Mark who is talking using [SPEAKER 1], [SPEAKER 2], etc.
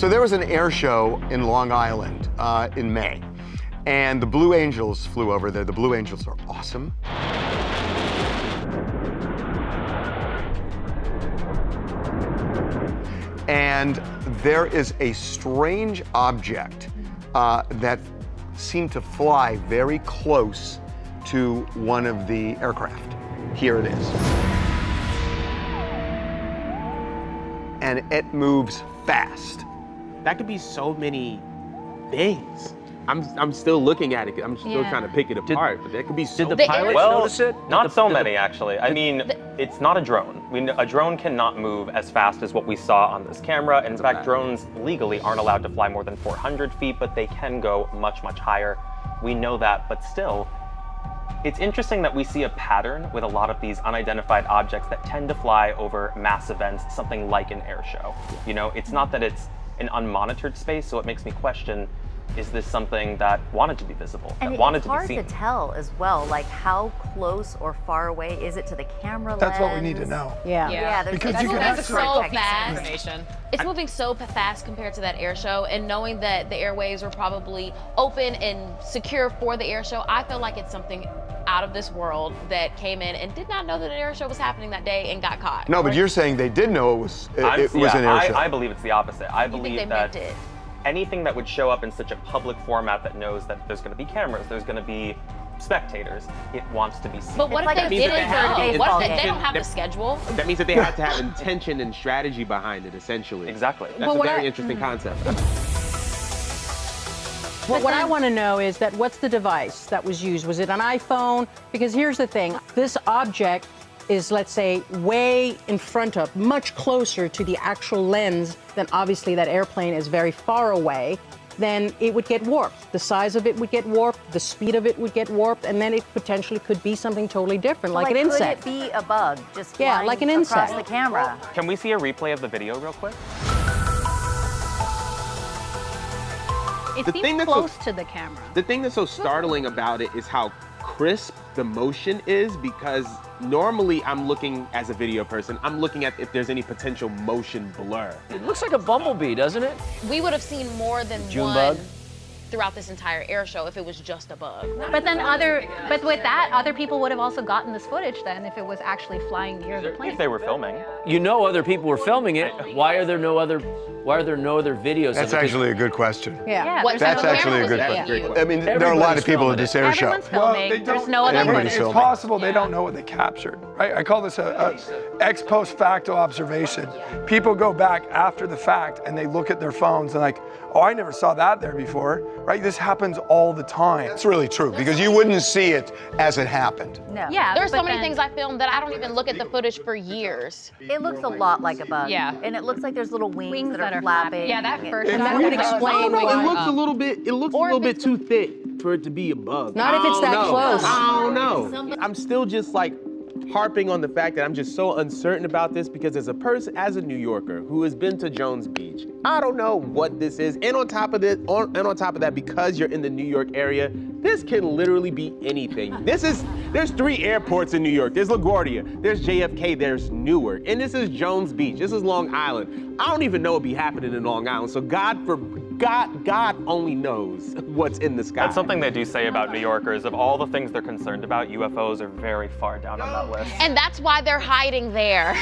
[SPEAKER 1] So there was an air show in Long Island in May, and the Blue Angels flew over there. The Blue Angels are awesome. And there is a strange object that seemed to fly very close to one of the aircraft. Here it is. And it moves fast.
[SPEAKER 2] That could be so many things. I'm still looking at it. I'm still trying to pick it apart, but that could be so.
[SPEAKER 3] Did the pilots notice it?
[SPEAKER 4] Not so many, actually. I mean, it's not a drone. A drone cannot move as fast as what we saw on this camera. In fact, drones legally aren't allowed to fly more than 400 feet, but they can go much, much higher. We know that, but still, it's interesting that we see a pattern with a lot of these unidentified objects that tend to fly over mass events, something like an air show. You know, it's not that it's an unmonitored space, so it makes me question, is this something that wanted to be visible, that wanted to be seen?
[SPEAKER 5] It's hard to tell as well, like how close or far away is it to the camera lens?
[SPEAKER 6] That's what we need to know.
[SPEAKER 5] Yeah,
[SPEAKER 6] because you can have
[SPEAKER 7] so fast. It's moving so fast compared to that air show, and knowing that the airwaves were probably open and secure for the air show, I feel like it's something out of this world that came in and did not know that an air show was happening that day and got caught.
[SPEAKER 1] No, but you're saying they did know it was an air show.
[SPEAKER 4] I believe it's the opposite. I believe
[SPEAKER 7] they
[SPEAKER 4] that
[SPEAKER 7] meant it.
[SPEAKER 4] Anything that would show up in such a public format that knows that there's going to be cameras, there's going to be spectators, it wants to be seen.
[SPEAKER 7] But what if they didn't know? What if they don't have the schedule?
[SPEAKER 2] That means that they have to have intention and strategy behind it, essentially.
[SPEAKER 4] Exactly.
[SPEAKER 2] That's a very interesting concept.
[SPEAKER 8] What I want to know is that what's the device that was used? Was it an iPhone? Because here's the thing, this object is, let's say, way in front of, much closer to the actual lens than obviously that airplane is very far away, then it would get warped. The size of it would get warped, the speed of it would get warped, and then it potentially could be something totally different, like an insect.
[SPEAKER 5] Could it be a bug just flying
[SPEAKER 8] like an insect
[SPEAKER 5] across the camera?
[SPEAKER 4] Can we see a replay of the video real quick?
[SPEAKER 9] It seems close to the camera.
[SPEAKER 2] The thing that's so startling about it is how crisp the motion is, because normally I'm looking, as a video person, I'm looking at if there's any potential motion blur.
[SPEAKER 3] It looks like a bumblebee, doesn't it?
[SPEAKER 7] We would have seen more than one
[SPEAKER 3] bug?
[SPEAKER 7] throughout this entire air show if it was just a bug.
[SPEAKER 9] But then with that, other people would have also gotten this footage then if it was actually flying near the plane.
[SPEAKER 4] If they were filming.
[SPEAKER 3] You know other people were filming it. Why are there no other videos?
[SPEAKER 1] That's actually a good question. That's actually a good question. I mean, there are a lot of people at this air show.
[SPEAKER 9] Everyone's filming. There's no other footage.
[SPEAKER 6] It's possible they don't know what they captured, right? I call this a ex post facto observation. People go back after the fact and they look at their phones and like, oh, I never saw that there before, right? This happens all the time.
[SPEAKER 1] That's really true, because you wouldn't see it as it happened.
[SPEAKER 5] No.
[SPEAKER 9] Yeah,
[SPEAKER 7] There's so many things I filmed that I don't even look at the footage for years.
[SPEAKER 5] It looks a lot like a bug.
[SPEAKER 7] Yeah.
[SPEAKER 5] And it looks like there's little wings that are flapping.
[SPEAKER 9] Yeah, that first
[SPEAKER 8] And that
[SPEAKER 9] shot.
[SPEAKER 8] would explain
[SPEAKER 2] It
[SPEAKER 8] why.
[SPEAKER 2] looks a little bit too thick for it to be a bug.
[SPEAKER 8] Not if it's that close.
[SPEAKER 2] I don't know. I'm still just like harping on the fact that I'm just so uncertain about this, because as a New Yorker who has been to Jones Beach, I don't know what this is. And on top of that, because you're in the New York area, this can literally be anything. There's 3 airports in New York. There's LaGuardia, there's JFK, there's Newark, and this is Jones Beach. This is Long Island. I don't even know what be happening in Long Island. So God only knows what's in the sky.
[SPEAKER 4] That's something they do say about New Yorkers. Of all the things they're concerned about, UFOs are very far down on that list.
[SPEAKER 7] And that's why they're hiding there.